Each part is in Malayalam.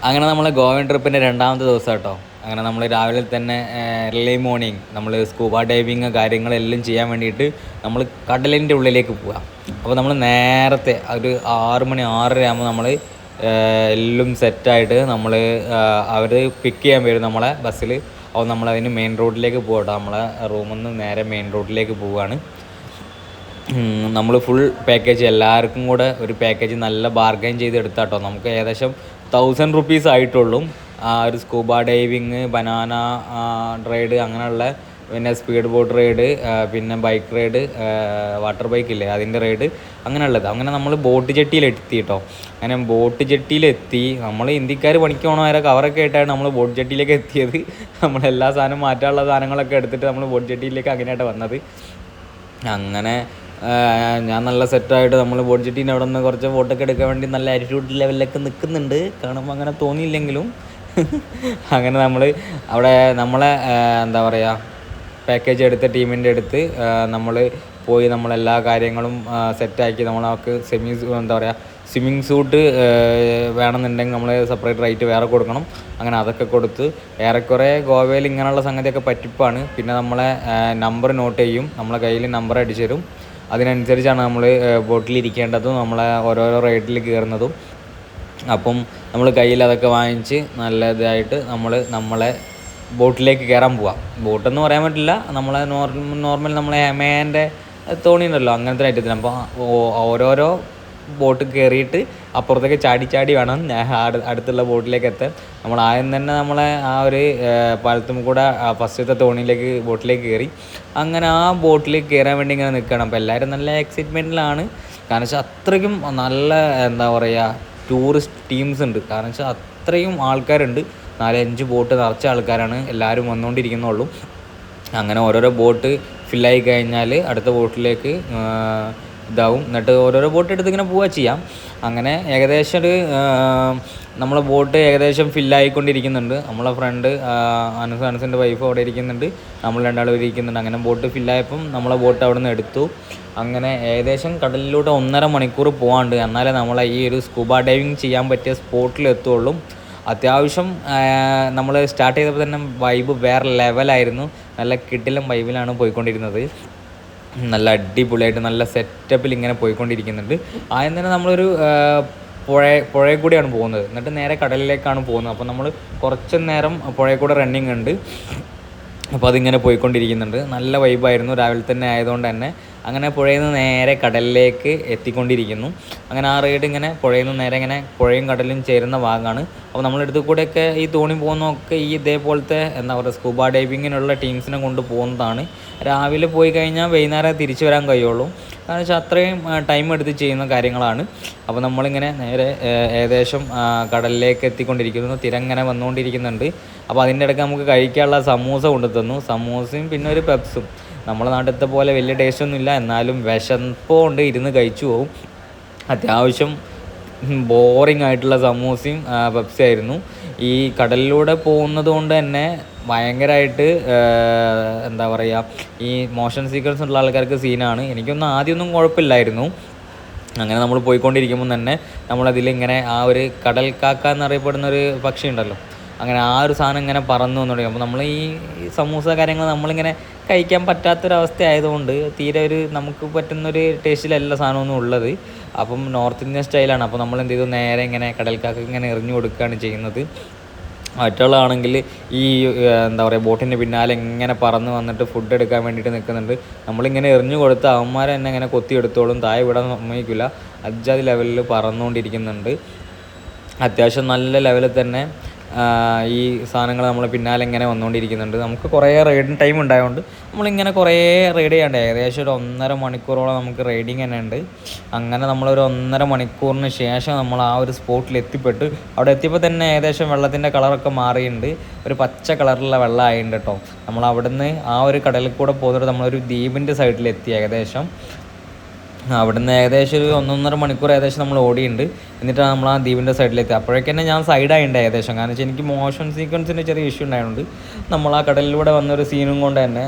അങ്ങനെ നമ്മളെ ഗോവൻ ട്രിപ്പിൻ്റെ രണ്ടാമത്തെ ദിവസം കേട്ടോ. അങ്ങനെ നമ്മൾ രാവിലെ തന്നെ ഏർലി മോർണിംഗ് നമ്മൾ സ്കൂബ ഡൈവിങ് കാര്യങ്ങളെല്ലാം ചെയ്യാൻ വേണ്ടിയിട്ട് നമ്മൾ കടലിൻ്റെ ഉള്ളിലേക്ക് പോവാം. അപ്പോൾ നമ്മൾ നേരത്തെ ഒരു 6 മണി 6:30 ആകുമ്പോൾ നമ്മൾ എല്ലാം സെറ്റായിട്ട് നമ്മൾ അവർ പിക്ക് ചെയ്യാൻ വരും നമ്മളെ ബസ്സിൽ. അപ്പോൾ നമ്മളതിന് മെയിൻ റോഡിലേക്ക് പോകാം കേട്ടോ. നമ്മളെ റൂമിൽ നിന്ന് നേരെ മെയിൻ റോഡിലേക്ക് പോവുകയാണ്. നമ്മൾ ഫുൾ പാക്കേജ് എല്ലാവർക്കും കൂടെ ഒരു പാക്കേജ് നല്ല ബാർഗൈൻ ചെയ്ത് എടുത്താട്ടോ. നമുക്ക് ഏകദേശം 1000 റുപ്പീസ് ആയിട്ടുള്ളൂ. ഒരു സ്കൂബ ഡൈവിങ്, ബനാന റൈഡ്, അങ്ങനെയുള്ള പിന്നെ സ്പീഡ് ബോട്ട് റൈഡ്, പിന്നെ ബൈക്ക് റൈഡ്, വാട്ടർ ബൈക്കില്ലേ അതിൻ്റെ റൈഡ്, അങ്ങനെയുള്ളത്. അങ്ങനെ നമ്മൾ ബോട്ട് ജെട്ടിയിലെത്തി കേട്ടോ. അങ്ങനെ ബോട്ട് ജെട്ടിയിലെത്തി നമ്മൾ ഇന്ത്യക്കാർ പണിക്ക് പോകണവരെ കവറൊക്കെ ആയിട്ടാണ് നമ്മൾ ബോട്ട് ജെട്ടിയിലേക്ക് എത്തിയത്. നമ്മളെല്ലാ സാധനം മാറ്റാനുള്ള സാധനങ്ങളൊക്കെ എടുത്തിട്ട് നമ്മൾ ബോട്ട് ജെട്ടിയിലേക്ക് അങ്ങനെയായിട്ട് വന്നത്. അങ്ങനെ ഞാൻ നല്ല സെറ്റായിട്ട് നമ്മൾ ബോട്ട് ജെട്ടീൻ്റെ അവിടെ നിന്ന് കുറച്ച് ഫോട്ടോയൊക്കെ എടുക്കാൻ വേണ്ടി നല്ല ആറ്റിറ്റ്യൂഡ് ലെവലിലൊക്കെ നിൽക്കുന്നുണ്ട്. കാണുമ്പോൾ അങ്ങനെ തോന്നിയില്ലെങ്കിലും അങ്ങനെ നമ്മൾ അവിടെ നമ്മളെ എന്താ പറയുക പാക്കേജ് എടുത്ത ടീമിൻ്റെ അടുത്ത് നമ്മൾ പോയി നമ്മളെല്ലാ കാര്യങ്ങളും സെറ്റാക്കി. നമ്മളവർക്ക് എന്താ പറയുക സ്വിമ്മിങ് സൂട്ട് വേണമെന്നുണ്ടെങ്കിൽ നമ്മൾ സെപ്പറേറ്റ് റേറ്റ് വേറെ കൊടുക്കണം. അങ്ങനെ അതൊക്കെ കൊടുത്ത് ഏറെക്കുറെ ഗോവയിൽ ഇങ്ങനെയുള്ള സംഗതിയൊക്കെ പറ്റിപ്പാണ്. പിന്നെ നമ്മളെ നമ്പർ നോട്ട് ചെയ്യും, നമ്മളെ കയ്യിൽ നമ്പർ അടിച്ചു തരും. അതിനനുസരിച്ചാണ് നമ്മൾ ബോട്ടിലിരിക്കേണ്ടതും നമ്മളെ ഓരോരോ റൈഡിൽ കയറുന്നതും. അപ്പം നമ്മൾ കയ്യിൽ അതൊക്കെ വാങ്ങിച്ച് നല്ല ഇതായിട്ട് നമ്മളെ ബോട്ടിലേക്ക് കയറാൻ പോവാം. ബോട്ടെന്ന് പറയാൻ പറ്റില്ല, നമ്മളെ നോർമൽ നമ്മളെ ഹെമേൻ്റെ തോണി ഉണ്ടല്ലോ, അങ്ങനത്തെ ഐറ്റത്തിന്. അപ്പോൾ ഓരോരോ ബോട്ട് കയറിയിട്ട് അപ്പുറത്തേക്ക് ചാടി വേണം അടുത്തുള്ള ബോട്ടിലേക്ക് എത്താൻ. നമ്മൾ ആദ്യം തന്നെ നമ്മളെ ആ ഒരു പാലത്തും കൂടെ ഫസ്റ്റത്തെ ബോട്ടിലേക്ക് കയറി. അങ്ങനെ ആ ബോട്ടിലേക്ക് കയറാൻ വേണ്ടി ഇങ്ങനെ നിൽക്കണം. അപ്പോൾ എല്ലാവരും നല്ല എക്സൈറ്റ്മെൻറ്റിലാണ്. കാരണം വെച്ചാൽ അത്രയ്ക്കും നല്ല എന്താ പറയുക ടൂറിസ്റ്റ് ടീംസ് ഉണ്ട്. കാരണം വെച്ചാൽ അത്രയും ആൾക്കാരുണ്ട്. 4-5 ബോട്ട് നിറച്ച ആൾക്കാരാണ് എല്ലാവരും വന്നുകൊണ്ടിരിക്കുന്നുള്ളൂ. അങ്ങനെ ഓരോരോ ബോട്ട് ഫില്ലായി കഴിഞ്ഞാൽ അടുത്ത ബോട്ടിലേക്ക് ഇതാവും. എന്നിട്ട് ഓരോരോ ബോട്ട് എടുത്ത് ഇങ്ങനെ പോവുക ചെയ്യാം. അങ്ങനെ ഏകദേശം ഒരു നമ്മളെ ബോട്ട് ഏകദേശം ഫില്ലായിക്കൊണ്ടിരിക്കുന്നുണ്ട്. നമ്മളെ ഫ്രണ്ട് അനസിൻ്റെ വൈഫ് അവിടെ ഇരിക്കുന്നുണ്ട്, നമ്മൾ രണ്ടാളും ഇരിക്കുന്നുണ്ട്. അങ്ങനെ ബോട്ട് ഫില്ലായപ്പം നമ്മളെ ബോട്ട് അവിടെ നിന്ന് എടുത്തു. അങ്ങനെ ഏകദേശം കടലിലൂടെ 1.5 മണിക്കൂർ പോകാണ്ട് എന്നാലേ നമ്മളെ ഈ ഒരു സ്കൂബ ഡൈവിങ് ചെയ്യാൻ പറ്റിയ സ്പോട്ടിൽ എത്തുള്ളൂ. അത്യാവശ്യം നമ്മൾ സ്റ്റാർട്ട് ചെയ്തപ്പോൾ തന്നെ വൈബ് വേറെ ലെവലായിരുന്നു. നല്ല കിടിലം വൈബിലാണ് പോയിക്കൊണ്ടിരുന്നത്. നല്ല അടിപൊളിയായിട്ട് നല്ല സെറ്റപ്പിൽ ഇങ്ങനെ പോയിക്കൊണ്ടിരിക്കുന്നുണ്ട്. ആദ്യം തന്നെ നമ്മളൊരു പുഴയിൽ കൂടിയാണ് പോകുന്നത്, എന്നിട്ട് നേരെ കടലിലേക്കാണ് പോകുന്നത്. അപ്പോൾ നമ്മൾ കുറച്ച് നേരം പുഴയിൽ കൂടെ റണ്ണിങ് ഉണ്ട്. അപ്പോൾ അതിങ്ങനെ പോയിക്കൊണ്ടിരിക്കുന്നുണ്ട്. നല്ല വൈബായിരുന്നു രാവിലെ തന്നെ ആയതുകൊണ്ട് തന്നെ. അങ്ങനെ പുഴയിൽ നിന്ന് നേരെ കടലിലേക്ക് എത്തിക്കൊണ്ടിരിക്കുന്നു. അങ്ങനെ ആ റൈഡ് ഇങ്ങനെ പുഴയിൽ നിന്ന് നേരെ ഇങ്ങനെ പുഴയും കടലും ചേരുന്ന ഭാഗമാണ്. അപ്പോൾ നമ്മളെടുത്ത് കൂടെയൊക്കെ ഈ തോണി പോകുന്നതൊക്കെ ഈ ഇതേപോലത്തെ എന്താ പറയുക സ്കൂബ ഡൈവിങ്ങിനുള്ള ടീംസിനെ കൊണ്ട് പോകുന്നതാണ്. രാവിലെ പോയി കഴിഞ്ഞാൽ വൈകുന്നേരം തിരിച്ചു വരാൻ കഴിയുള്ളൂ. കാരണം വെച്ചാൽ അത്രയും ടൈം എടുത്ത് ചെയ്യുന്ന കാര്യങ്ങളാണ്. അപ്പോൾ നമ്മളിങ്ങനെ നേരെ ഏകദേശം കടലിലേക്ക് എത്തിക്കൊണ്ടിരിക്കുന്നു. തിരങ്ങനെ വന്നുകൊണ്ടിരിക്കുന്നുണ്ട്. അപ്പോൾ അതിൻ്റെ ഇടയ്ക്ക് നമുക്ക് കഴിക്കാനുള്ള സമൂസ കൊണ്ടു തന്നു. സമൂസയും പിന്നെ ഒരു പെപ്സും. നമ്മളെ നാട്ടിലത്തെ പോലെ വലിയ ടേസ്റ്റൊന്നുമില്ല, എന്നാലും വിശപ്പോണ്ട് ഇരുന്ന് കഴിച്ചു പോകും. അത്യാവശ്യം ബോറിംഗ് ആയിട്ടുള്ള സമൂസയും പെപ്സി ആയിരുന്നു. ഈ കടലിലൂടെ പോകുന്നത് കൊണ്ട് തന്നെ ഭയങ്കരമായിട്ട് എന്താ പറയുക ഈ മോഷൻ സീക്വൻസ് ഉള്ള ആൾക്കാർക്ക് സീനാണ്. എനിക്കൊന്നും ആദ്യമൊന്നും കുഴപ്പമില്ലായിരുന്നു. അങ്ങനെ നമ്മൾ പോയിക്കൊണ്ടിരിക്കുമ്പോൾ തന്നെ നമ്മളതിലിങ്ങനെ ആ ഒരു കടൽ കാക്ക എന്നറിയപ്പെടുന്ന ഒരു പക്ഷി ഉണ്ടല്ലോ, അങ്ങനെ ആ ഒരു സാധനം ഇങ്ങനെ പറന്നു വന്നുകൊണ്ടിരിക്കും. അപ്പോൾ നമ്മൾ ഈ സമൂസ കാര്യങ്ങൾ നമ്മളിങ്ങനെ കഴിക്കാൻ പറ്റാത്തൊരവസ്ഥ ആയതുകൊണ്ട് തീരെ ഒരു നമുക്ക് പറ്റുന്നൊരു ടേസ്റ്റിലല്ല സാധനമൊന്നും ഉള്ളത്. അപ്പം നോർത്ത് ഇന്ത്യൻ സ്റ്റൈലാണ്. അപ്പോൾ നമ്മൾ എന്ത് ചെയ്തു, നേരെ ഇങ്ങനെ കടൽക്കാക്ക് ഇങ്ങനെ എറിഞ്ഞു കൊടുക്കുകയാണ് ചെയ്യുന്നത്. മറ്റുള്ളതാണെങ്കിൽ ഈ എന്താ പറയുക ബോട്ടിൻ്റെ പിന്നാലെ ഇങ്ങനെ പറന്ന് വന്നിട്ട് ഫുഡ് എടുക്കാൻ വേണ്ടിയിട്ട് നിൽക്കുന്നുണ്ട്. നമ്മളിങ്ങനെ എറിഞ്ഞു കൊടുത്ത് അവന്മാരെ തന്നെ ഇങ്ങനെ കൊത്തിയെടുത്തോളും, താഴെ വിടാൻ സമ്മതിക്കില്ല. അജാതി ലെവലിൽ പറന്നുകൊണ്ടിരിക്കുന്നുണ്ട്. അത്യാവശ്യം നല്ല ലെവലിൽ തന്നെ ഈ സാധനങ്ങൾ നമ്മളെ പിന്നാലെ ഇങ്ങനെ വന്നുകൊണ്ടിരിക്കുന്നുണ്ട്. നമുക്ക് കുറേ റൈഡിങ് ടൈം ഉണ്ടായതുകൊണ്ട് നമ്മളിങ്ങനെ കുറേ റൈഡ് ചെയ്യാണ്ട് ഏകദേശം ഒരു 1.5 മണിക്കൂറോളം നമുക്ക് റൈഡിങ് തന്നെ ഉണ്ട്. അങ്ങനെ നമ്മളൊരു 1.5 മണിക്കൂറിന് ശേഷം നമ്മൾ ആ ഒരു സ്പോട്ടിൽ എത്തിപ്പെട്ടു. അവിടെ എത്തിയപ്പോൾ തന്നെ ഏകദേശം വെള്ളത്തിൻ്റെ കളറൊക്കെ മാറിയിട്ടുണ്ട്, ഒരു പച്ച കളറിലുള്ള വെള്ളം ആയിട്ടുണ്ട് കേട്ടോ. നമ്മൾ അവിടെ നിന്ന് ആ ഒരു കടലിൽ കൂടെ പോകുന്നിട്ട് നമ്മളൊരു ദ്വീപിൻ്റെ സൈഡിലെത്തി ഏകദേശം. അവിടുന്ന് ഏകദേശം ഒരു 1.5 മണിക്കൂർ ഏകദേശം നമ്മൾ ഓടിയുണ്ട്. എന്നിട്ടാണ് നമ്മൾ ആ ദ്വീപിൻ്റെ സൈഡിലെത്തി. അപ്പോഴേക്ക് തന്നെ ഞാൻ സൈഡായിട്ടുണ്ട് ഏകദേശം. കാരണം വെച്ചാൽ എനിക്ക് മോഷൻ സീക്വൻസിൻ്റെ ചെറിയ ഇഷ്യൂ ഉണ്ടായതുകൊണ്ട് നമ്മൾ ആ കടലിലൂടെ വന്നൊരു സീനും കൊണ്ട് തന്നെ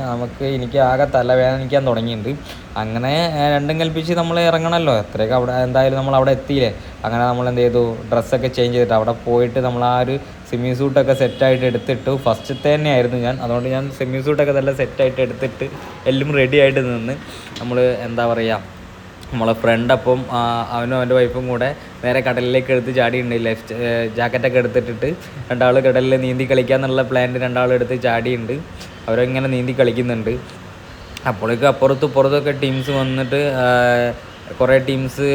എനിക്ക് ആകെ തലവേദനിക്കാൻ തുടങ്ങിയിട്ടുണ്ട്. അങ്ങനെ രണ്ടും കൽപ്പിച്ച് നമ്മൾ ഇറങ്ങണമല്ലോ, എത്രയൊക്കെ അവിടെ എന്തായാലും നമ്മൾ അവിടെ എത്തിയില്ലേ. അങ്ങനെ നമ്മൾ എന്ത് ചെയ്തു, ഡ്രസ്സൊക്കെ ചേഞ്ച് ചെയ്തിട്ട് അവിടെ പോയിട്ട് നമ്മൾ ആ ഒരു സ്വിമ്മിങ് സൂട്ടൊക്കെ സെറ്റായിട്ട് എടുത്തിട്ടു. ഫസ്റ്റത്തെ തന്നെയായിരുന്നു ഞാൻ, അതുകൊണ്ട് ഞാൻ സ്വിമ്മിങ് സൂട്ടൊക്കെ നല്ല സെറ്റായിട്ട് എടുത്തിട്ട് എല്ലാം റെഡി ആയിട്ട് നിന്ന് നമ്മൾ എന്താ പറയുക, നമ്മളെ ഫ്രണ്ട് അപ്പം അവനും അവൻ്റെ വൈഫും കൂടെ നേരെ കടലിലേക്ക് എടുത്ത് ചാടിയുണ്ട്. ലൈഫ് ജാക്കറ്റൊക്കെ എടുത്തിട്ടിട്ട് രണ്ടാൾ കടലിൽ നീന്തി കളിക്കാന്നുള്ള പ്ലാനിൽ രണ്ടാളെടുത്ത് ചാടിയുണ്ട്. അവരങ്ങനെ നീന്തി കളിക്കുന്നുണ്ട്. അപ്പോഴേക്കും അപ്പുറത്തൊക്കെ ടീംസ് വന്നിട്ട് കുറേ ടീംസ്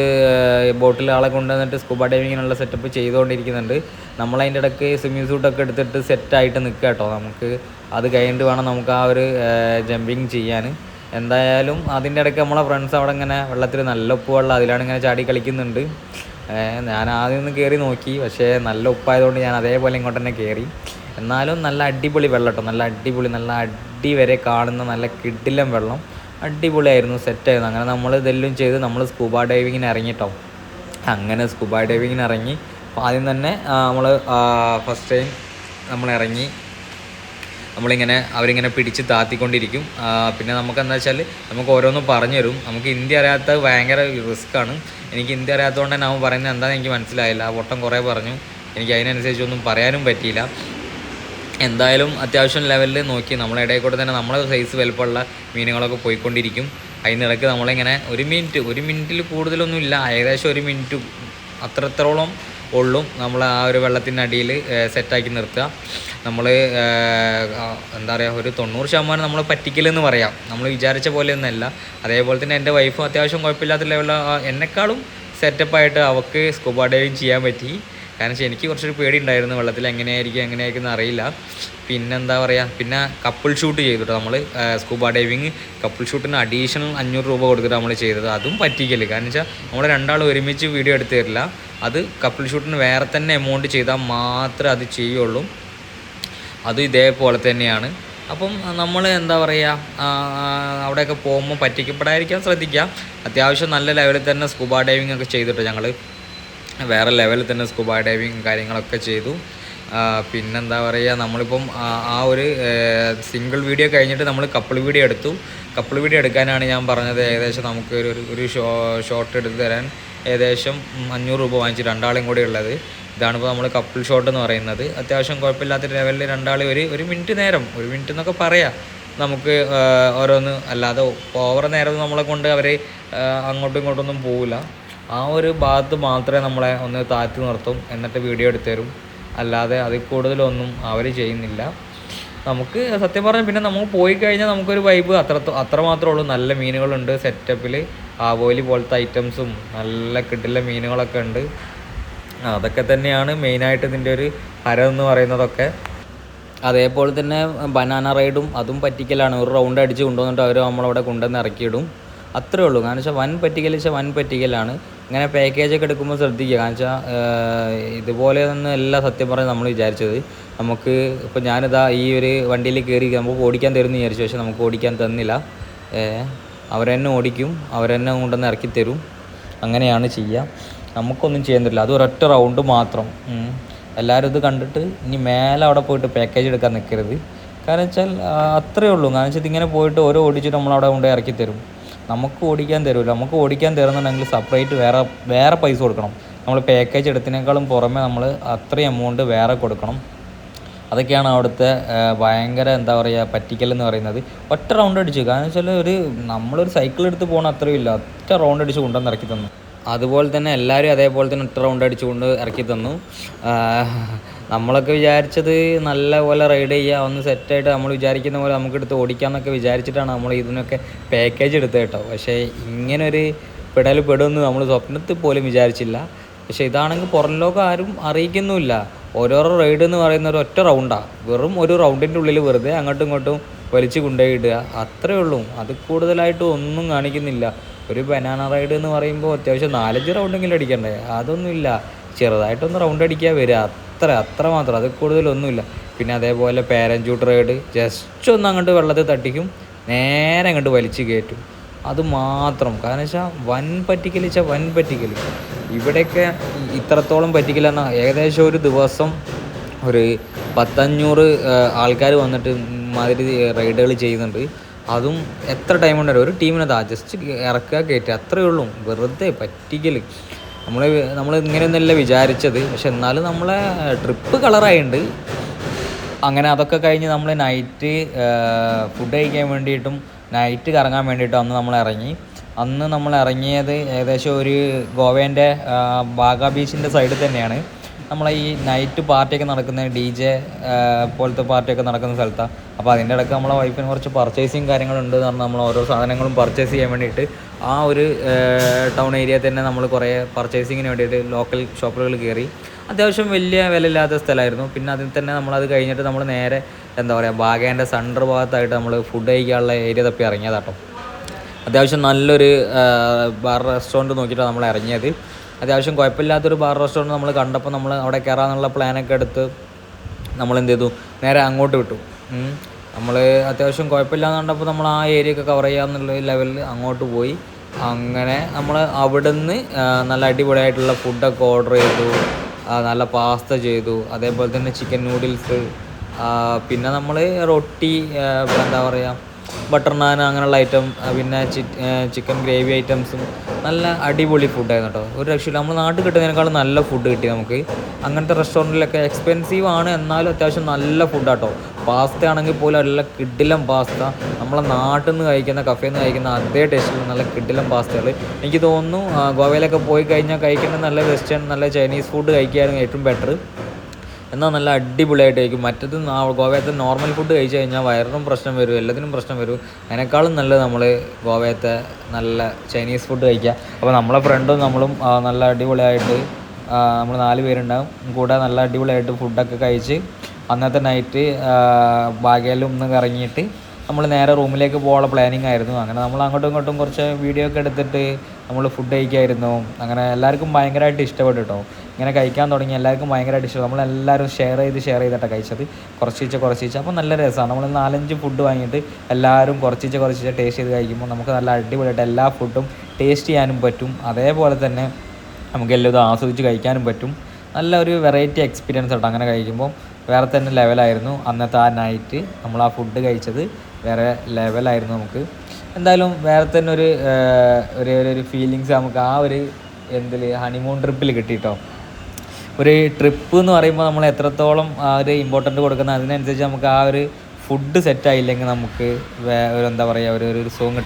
ബോട്ടിൽ ആളെ കൊണ്ടുവന്നിട്ട് സ്കൂബ ഡൈവിങ്ങിനുള്ള സെറ്റപ്പ് ചെയ്തുകൊണ്ടിരിക്കുന്നുണ്ട്. നമ്മളതിൻ്റെ ഇടയ്ക്ക് സ്വിമ്മിങ് സൂട്ടൊക്കെ എടുത്തിട്ട് സെറ്റായിട്ട് നിൽക്കുക കേട്ടോ. നമുക്ക് അത് കഴിഞ്ഞിട്ട് വേണം നമുക്ക് ആ ഒരു ജമ്പിങ് ചെയ്യാൻ. എന്തായാലും അതിൻ്റെ ഇടയ്ക്ക് നമ്മളെ ഫ്രണ്ട്സ് അവിടെ ഇങ്ങനെ വെള്ളത്തിൽ നല്ല ഉപ്പ് വെള്ളം അതിലാണ് ഇങ്ങനെ ചാടി കളിക്കുന്നുണ്ട്. ഞാൻ ആദ്യം ഒന്ന് കയറി നോക്കി, പക്ഷേ നല്ല ഉപ്പായതുകൊണ്ട് ഞാൻ അതേപോലെ ഇങ്ങോട്ട് തന്നെ കയറി. എന്നാലും നല്ല അടിപൊളി വെള്ളം കേട്ടോ, നല്ല അടിപൊളി, നല്ല അടി വരെ കാണുന്ന നല്ല കിടിലൻ വെള്ളം, അടിപൊളിയായിരുന്നു, സെറ്റായിരുന്നു. അങ്ങനെ നമ്മൾ ഇതെല്ലാം ചെയ്ത് നമ്മൾ സ്കൂബ ഡൈവിങ്ങിന് ഇറങ്ങിട്ടോ. അങ്ങനെ സ്കൂബ ഡൈവിങ്ങിന് ഇറങ്ങി. അപ്പോൾ ആദ്യം തന്നെ നമ്മൾ ഫസ്റ്റ് ടൈം നമ്മൾ ഇറങ്ങി, അവരിങ്ങനെ പിടിച്ച് താത്തിക്കൊണ്ടിരിക്കും. പിന്നെ നമുക്ക് എന്താ വെച്ചാൽ നമുക്ക് ഓരോന്നും പറഞ്ഞു തരും. നമുക്ക് ഹിന്ദി അറിയാത്തത് ഭയങ്കര റിസ്ക്കാണ്. എനിക്ക് ഹിന്ദി അറിയാത്തതുകൊണ്ട് തന്നെ അവൻ പറയുന്നത് എന്താണെന്ന് എനിക്ക് മനസ്സിലായില്ല. ആ പൊട്ടം കുറേ പറഞ്ഞു, എനിക്ക് അതിനനുസരിച്ചൊന്നും പറയാനും പറ്റിയില്ല. എന്തായാലും അത്യാവശ്യം ലെവലിൽ നോക്കി നമ്മളെ ഇടയിൽ കൂടെ തന്നെ നമ്മളെ സൈസ് വലുപ്പമുള്ള മീനുകളൊക്കെ പോയിക്കൊണ്ടിരിക്കും. അതിനിടയ്ക്ക് നമ്മളിങ്ങനെ ഒരു മിനിറ്റിൽ കൂടുതലൊന്നും ഇല്ല, ഏകദേശം 1 മിനിറ്റ് അത്രത്തോളം ഉള്ളും നമ്മൾ ആ ഒരു വെള്ളത്തിൻ്റെ അടിയിൽ സെറ്റാക്കി നിർത്തുക. നമ്മൾ എന്താ പറയുക, ഒരു 90% നമ്മൾ പറ്റിക്കലെന്ന് പറയാം. നമ്മൾ വിചാരിച്ച പോലെയൊന്നുമല്ല. അതേപോലെ തന്നെ എൻ്റെ വൈഫും അത്യാവശ്യം കുഴപ്പമില്ലാത്ത ലെവലിൽ എന്നെക്കാളും സെറ്റപ്പായിട്ട് അവൾക്ക് സ്കൂബ ഡൈവിങ് ചെയ്യാൻ പറ്റി. കാരണം വെച്ചാൽ എനിക്ക് കുറച്ചൊരു പേടി ഉണ്ടായിരുന്നു വെള്ളത്തിൽ എങ്ങനെയായിരിക്കും അറിയില്ല. പിന്നെന്താ പറയുക, പിന്നെ കപ്പിൾ ഷൂട്ട് ചെയ്തിട്ട് നമ്മൾ സ്കൂബ ഡൈവിങ് കപ്പിൾ ഷൂട്ടിന് അഡീഷണൽ 500 രൂപ കൊടുത്തിട്ട് നമ്മൾ ചെയ്തത്. അതും പറ്റിക്കല്. കാരണം വെച്ചാൽ നമ്മൾ രണ്ടാൾ ഒരുമിച്ച് വീഡിയോ എടുത്ത് തരില്ല. അത് കപ്പിൾ ഷൂട്ടിന് വേറെ തന്നെ എമൗണ്ട് ചെയ്താൽ മാത്രമേ അത് ചെയ്യുള്ളൂ. അതും ഇതേപോലെ തന്നെയാണ്. അപ്പം നമ്മൾ എന്താ പറയുക, അവിടെയൊക്കെ പോകുമ്പോൾ പറ്റിക്കപ്പെടാതിരിക്കാൻ ശ്രദ്ധിക്കുക. അത്യാവശ്യം നല്ല ലെവലിൽ തന്നെ സ്കൂബ ഡൈവിങ് ഒക്കെ ചെയ്തിട്ട് ഞങ്ങൾ വേറെ ലെവലിൽ തന്നെ സ്കൂബ ഡൈവിങ് കാര്യങ്ങളൊക്കെ ചെയ്തു. പിന്നെന്താ പറയുക, നമ്മളിപ്പം ആ ഒരു സിംഗിൾ വീഡിയോ കഴിഞ്ഞിട്ട് നമ്മൾ കപ്പിൾ വീഡിയോ എടുത്തു. കപ്പിൾ വീഡിയോ എടുക്കാനാണ് ഞാൻ പറഞ്ഞത്. ഏകദേശം നമുക്ക് ഒരു ഷോട്ട് എടുത്ത് തരാൻ ഏകദേശം 500 രൂപ വാങ്ങിച്ച് രണ്ടാളും കൂടി ഉള്ളത്. ഇതാണിപ്പോൾ നമ്മൾ കപ്പിൾ ഷോട്ട് എന്ന് പറയുന്നത്. അത്യാവശ്യം കുഴപ്പമില്ലാത്ത ലെവലിൽ രണ്ടാൾ ഒരു മിനിറ്റ് നേരം, 1 മിനിറ്റ് എന്നൊക്കെ പറയാം നമുക്ക് ഓരോന്ന്. അല്ലാതെ ഓവർ നേരം നമ്മളെ കൊണ്ട് അവർ അങ്ങോട്ടും ഇങ്ങോട്ടൊന്നും പോവില്ല. ആ ഒരു ഭാഗത്ത് മാത്രമേ നമ്മളെ ഒന്ന് താഴ്ത്തി നിർത്തും, എന്നിട്ട് വീഡിയോ എടുത്തു തരും. അല്ലാതെ അതിൽ കൂടുതലൊന്നും അവർ ചെയ്യുന്നില്ല. നമുക്ക് സത്യം പറഞ്ഞാൽ പിന്നെ നമുക്ക് പോയി കഴിഞ്ഞാൽ നമുക്കൊരു വൈബ് അത്ര മാത്രമേ ഉള്ളൂ. നല്ല മീനുകളുണ്ട് സെറ്റപ്പിൽ, ആവോലി പോലത്തെ ഐറ്റംസും നല്ല കിടില മീനുകളൊക്കെ ഉണ്ട്. അതൊക്കെ തന്നെയാണ് മെയിനായിട്ട് ഇതിൻ്റെ ഒരു ഹരം എന്ന് പറയുന്നതൊക്കെ. അതേപോലെ തന്നെ ബനാന റൈഡും അതും പറ്റിക്കലാണ്. ഒരു റൗണ്ട് അടിച്ച് കൊണ്ടുവന്നിട്ട് അവർ നമ്മളവിടെ കൊണ്ടുവന്ന് ഇറക്കിയിടും. അത്രേ ഉള്ളൂ. കാരണം വെച്ചാൽ വൻ പറ്റിക്കലാണ്. ഇങ്ങനെ പാക്കേജൊക്കെ എടുക്കുമ്പോൾ ശ്രദ്ധിക്കുക. കാരണം വെച്ചാൽ ഇതുപോലെ ഒന്നും അല്ല സത്യം പറഞ്ഞാൽ നമ്മൾ വിചാരിച്ചത്. നമുക്ക് ഇപ്പോൾ ഞാനിതാ ഈ ഒരു വണ്ടിയിൽ കയറി നമുക്ക് ഓടിക്കാൻ തരുമെന്ന് വിചാരിച്ചു, പക്ഷേ നമുക്ക് ഓടിക്കാൻ തന്നില്ല. അവരെന്നെ ഓടിക്കും, അവരെന്നെ കൊണ്ടുവന്ന് ഇറക്കി തരും. അങ്ങനെയാണ് ചെയ്യുക. നമുക്കൊന്നും ചെയ്യാൻ തരില്ല. അത് ഒരൊറ്റ റൗണ്ട് മാത്രം. എല്ലാവരും ഇത് കണ്ടിട്ട് ഇനി മേലെ അവിടെ പോയിട്ട് പാക്കേജ് എടുക്കാൻ നിൽക്കരുത്. കാരണം വെച്ചാൽ അത്രയേ ഉള്ളൂ. കാരണം വെച്ചാൽ ഇതിങ്ങനെ പോയിട്ട് ഓരോ ഓടിച്ചിട്ട് നമ്മളവിടെ കൊണ്ട് ഇറക്കി തരും. നമുക്ക് ഓടിക്കാൻ തരില്ല. നമുക്ക് ഓടിക്കാൻ തരുന്നുണ്ടെങ്കിൽ സെപ്പറേറ്റ് വേറെ പൈസ കൊടുക്കണം. നമ്മൾ പാക്കേജ് എടുത്തതിനേക്കാളും പുറമെ നമ്മൾ അത്രയും എമൗണ്ട് വേറെ കൊടുക്കണം. അതൊക്കെയാണ് അവിടുത്തെ ഭയങ്കര എന്താ പറയുക പറ്റിക്കൽ എന്ന് പറയുന്നത്. ഒറ്റ റൗണ്ട് അടിച്ചു. കാരണം വെച്ചാൽ നമ്മളൊരു സൈക്കിൾ എടുത്ത് പോകണം അത്രയും ഇല്ല, ഒറ്റ റൗണ്ട് അടിച്ച് കൊണ്ടുവന്ന് ഇറക്കി തന്നു. അതുപോലെ തന്നെ എല്ലാവരും അതേപോലെ തന്നെ ഒറ്റ റൗണ്ട് അടിച്ചുകൊണ്ട് ഇറക്കി തന്നു. നമ്മളൊക്കെ വിചാരിച്ചത് നല്ല പോലെ റൈഡ് ചെയ്യുക, ഒന്ന് സെറ്റായിട്ട് നമ്മൾ വിചാരിക്കുന്ന പോലെ നമുക്കെടുത്ത് ഓടിക്കാമെന്നൊക്കെ വിചാരിച്ചിട്ടാണ് നമ്മൾ ഇതിനൊക്കെ പാക്കേജ് എടുത്തത് കേട്ടോ. പക്ഷേ ഇങ്ങനൊരു പെടുമെന്ന് നമ്മൾ സ്വപ്നത്തിൽ പോലും വിചാരിച്ചില്ല. പക്ഷേ ഇതാണെങ്കിൽ പുറം ലോകം ആരും അറിയിക്കുന്നുമില്ല. ഓരോരോ റൈഡ് എന്ന് പറയുന്ന ഒരു ഒറ്റ റൗണ്ടാണ്. വെറും ഒരു റൗണ്ടിൻ്റെ ഉള്ളിൽ വെറുതെ അങ്ങോട്ടും ഇങ്ങോട്ടും വലിച്ച് കൊണ്ടുപോയിടുക, അത്രേ ഉള്ളൂ. അത് കൂടുതലായിട്ട് ഒന്നും കാണിക്കുന്നില്ല. ഒരു ബനാന റൈഡ് എന്ന് പറയുമ്പോൾ അത്യാവശ്യം 4-5 റൗണ്ടെങ്കിലും അടിക്കണ്ടേ? അതൊന്നുമില്ല. ചെറുതായിട്ടൊന്ന് റൗണ്ട് അടിക്കുക വരിക, അത്ര മാത്രം. അത് കൂടുതലൊന്നുമില്ല. പിന്നെ അതേപോലെ പാരച്യൂട്ട് റൈഡ്, ജസ്റ്റ് ഒന്ന് അങ്ങോട്ട് വെള്ളത്തിൽ തട്ടിക്കും, നേരെ അങ്ങോട്ട് വലിച്ച് കയറ്റും. അത് മാത്രം. കാരണം വെച്ചാൽ വൻ പറ്റിക്കൽ. ഇവിടെയൊക്കെ ഇത്രത്തോളം പറ്റിക്കലെന്ന ഏകദേശം ഒരു ദിവസം ഒരു 100-500 ആൾക്കാർ വന്നിട്ട് മാതിരി റൈഡുകൾ ചെയ്യുന്നുണ്ട്. അതും എത്ര ടൈം കൊണ്ടുവരും ഒരു ടീമിനതാ ജസ്റ്റ് ഇറക്കുക കയറ്റുക അത്രയേ ഉള്ളൂ. വെറുതെ പറ്റിക്കൽ. നമ്മൾ ഇങ്ങനെയൊന്നുമല്ല വിചാരിച്ചത്. പക്ഷെ എന്നാലും നമ്മളെ ട്രിപ്പ് കളറായിട്ടുണ്ട്. അങ്ങനെ അതൊക്കെ കഴിഞ്ഞ് നമ്മൾ നൈറ്റ് ഫുഡ് കഴിക്കാൻ വേണ്ടിയിട്ടും നൈറ്റ് കറങ്ങാൻ വേണ്ടിയിട്ടും അന്ന് നമ്മൾ ഇറങ്ങിയത് ഏകദേശം ഒരു ഗോവേൻ്റെ ബാഗ ബീച്ചിൻ്റെ സൈഡിൽ തന്നെയാണ്. നമ്മളെ ഈ നൈറ്റ് പാർട്ടിയൊക്കെ നടക്കുന്ന DJ പോലത്തെ പാർട്ടിയൊക്കെ നടക്കുന്ന സ്ഥലത്താണ്. അപ്പോൾ അതിൻ്റെ ഇടയ്ക്ക് നമ്മളെ വൈഫിന് കുറച്ച് പർച്ചേസിങ് കാര്യങ്ങളുണ്ട് എന്ന് പറഞ്ഞാൽ നമ്മൾ ഓരോ സാധനങ്ങളും പർച്ചേസ് ചെയ്യാൻ വേണ്ടിയിട്ട് ആ ഒരു ടൗൺ ഏരിയയിൽ തന്നെ നമ്മൾ കുറേ പർച്ചേസിങ്ങിന് വേണ്ടിയിട്ട് ലോക്കൽ ഷോപ്പുകൾ കയറി. അത്യാവശ്യം വലിയ വിലയില്ലാത്ത സ്ഥലമായിരുന്നു. പിന്നെ അതിൽ തന്നെ നമ്മളത് കഴിഞ്ഞിട്ട് നമ്മൾ നേരെ എന്താ പറയുക ബാഗേൻ്റെ സെൻറ്റർ ഭാഗത്തായിട്ട് നമ്മൾ ഫുഡ് കഴിക്കാനുള്ള ഏരിയ തപ്പി ഇറങ്ങിയതാട്ടോ. അത്യാവശ്യം നല്ലൊരു ബാർ റെസ്റ്റോറൻറ്റ് നോക്കിയിട്ടാണ് നമ്മൾ ഇറങ്ങിയത്. അത്യാവശ്യം കുഴപ്പമില്ലാത്തൊരു ബാർ റെസ്റ്റോറൻറ്റ് നമ്മൾ കണ്ടപ്പോൾ നമ്മൾ അവിടെ കയറാമെന്നുള്ള പ്ലാനൊക്കെ എടുത്ത് നമ്മൾ എന്ത് ചെയ്തു, നേരെ അങ്ങോട്ട് വിട്ടു. നമ്മൾ അത്യാവശ്യം കുഴപ്പമില്ലാന്ന് കണ്ടപ്പോൾ നമ്മൾ ആ ഏരിയ ഒക്കെ കവർ ചെയ്യാമെന്നുള്ള ലെവലിൽ അങ്ങോട്ട് പോയി. അങ്ങനെ നമ്മൾ അവിടുന്ന് നല്ല അടിപൊളിയായിട്ടുള്ള ഫുഡൊക്കെ ഓർഡർ ചെയ്തു. നല്ല പാസ്ത ചെയ്തു. അതേപോലെ തന്നെ ചിക്കൻ നൂഡിൽസ്, പിന്നെ നമ്മൾ റൊട്ടി, എന്താ പറയുക ബട്ടർ നാൻ അങ്ങനെയുള്ള ഐറ്റം, പിന്നെ ചിക്കൻ ഗ്രേവി ഐറ്റംസും നല്ല അടിപൊളി ഫുഡായിരുന്നു കേട്ടോ. ഒരു രക്ഷയില്ല. നമ്മൾ നാട്ടിൽ കിട്ടുന്നതിനേക്കാളും നല്ല ഫുഡ് കിട്ടി നമുക്ക്. അങ്ങനത്തെ റെസ്റ്റോറൻറ്റിലൊക്കെ എക്സ്പെൻസീവ് ആണ്, എന്നാലും അത്യാവശ്യം നല്ല ഫുഡാട്ടോ. പാസ്ത ആണെങ്കിൽ പോലും നല്ല കിടിലം പാസ്ത, നമ്മളെ നാട്ടിൽ നിന്ന് കഴിക്കുന്ന കഫേയിൽ നിന്ന് കഴിക്കുന്ന അതേ ടേസ്റ്റിൽ നല്ല കിടിലം പാസ്തകൾ. എനിക്ക് തോന്നുന്നു ഗോവയിലൊക്കെ പോയി കഴിഞ്ഞാൽ കഴിക്കേണ്ട നല്ല വെസ്റ്റേൺ നല്ല ചൈനീസ് ഫുഡ് കഴിക്കുകയായിരുന്നു ഏറ്റവും ബെറ്റർ. എന്നാൽ നല്ല അടിപൊളിയായിട്ട് കഴിക്കും. മറ്റത് ഗോവയത്തെ നോർമൽ ഫുഡ് കഴിച്ച് കഴിഞ്ഞാൽ വയറിനും പ്രശ്നം വരും, എല്ലാത്തിനും പ്രശ്നം വരും. അതിനേക്കാളും നല്ലത് നമ്മൾ ഗോവയത്തെ നല്ല ചൈനീസ് ഫുഡ് കഴിക്കുക. അപ്പോൾ നമ്മളെ ഫ്രണ്ടും നമ്മളും നല്ല അടിപൊളിയായിട്ട് നമ്മൾ 4 പേരുണ്ടാകും കൂടെ നല്ല അടിപൊളിയായിട്ട് ഫുഡൊക്കെ കഴിച്ച് അന്നത്തെ നൈറ്റ് ബാഗയിലും ഒന്ന് കറങ്ങിയിട്ട് നമ്മൾ നേരെ റൂമിലേക്ക് പോകാനുള്ള പ്ലാനിങ് ആയിരുന്നു. അങ്ങനെ നമ്മൾ അങ്ങോട്ടും ഇങ്ങോട്ടും കുറച്ച് വീഡിയോ ഒക്കെ എടുത്തിട്ട് നമ്മൾ ഫുഡ് കഴിക്കായിരുന്നു. അങ്ങനെ എല്ലാവർക്കും ഭയങ്കരമായിട്ട് ഇഷ്ടപ്പെട്ടു കേട്ടോ. ഇങ്ങനെ കഴിക്കാൻ തുടങ്ങി എല്ലാവർക്കും ഭയങ്കരമായിട്ട് ഇഷ്ടം. നമ്മളെല്ലാവരും ഷെയർ ചെയ്തിട്ടാണ് കഴിച്ചത്, കുറച്ചിച്ച്. അപ്പോൾ നല്ല രസമാണ്. നമ്മൾ 4-5 ഫുഡ് വാങ്ങിയിട്ട് എല്ലാവരും കുറച്ചിച്ച് ടേസ്റ്റ് ചെയ്ത് കഴിക്കുമ്പോൾ നമുക്ക് നല്ല അടിപൊളിയായിട്ട് എല്ലാ ഫുഡും ടേസ്റ്റ് ചെയ്യാനും പറ്റും. അതേപോലെ തന്നെ നമുക്ക് എല്ലാം ആസ്വദിച്ച് കഴിക്കാനും പറ്റും. നല്ല ഒരു വെറൈറ്റി എക്സ്പീരിയൻസ് കേട്ടോ. അങ്ങനെ കഴിക്കുമ്പോൾ വേറെ തന്നെ ലെവലായിരുന്നു. അന്നത്തെ ആ നൈറ്റ് നമ്മൾ ആ ഫുഡ് കഴിച്ചത് വേറെ ലെവലായിരുന്നു. നമുക്ക് എന്തായാലും വേറെ തന്നെ ഒരു ഫീലിങ്സ് നമുക്ക് ആ ഒരു ഹണിമൂൺ ട്രിപ്പിൽ കിട്ടിയിട്ടോ. ഒരു ട്രിപ്പ് എന്ന് പറയുമ്പോൾ നമ്മൾ എത്രത്തോളം ആ ഒരു ഇമ്പോർട്ടൻറ്റ് കൊടുക്കുന്ന അതിനനുസരിച്ച് നമുക്ക് ആ ഒരു ഫുഡ് സെറ്റായില്ലെങ്കിൽ നമുക്ക് എന്താ പറയുക ഒരു സോങ് കിട്ടും.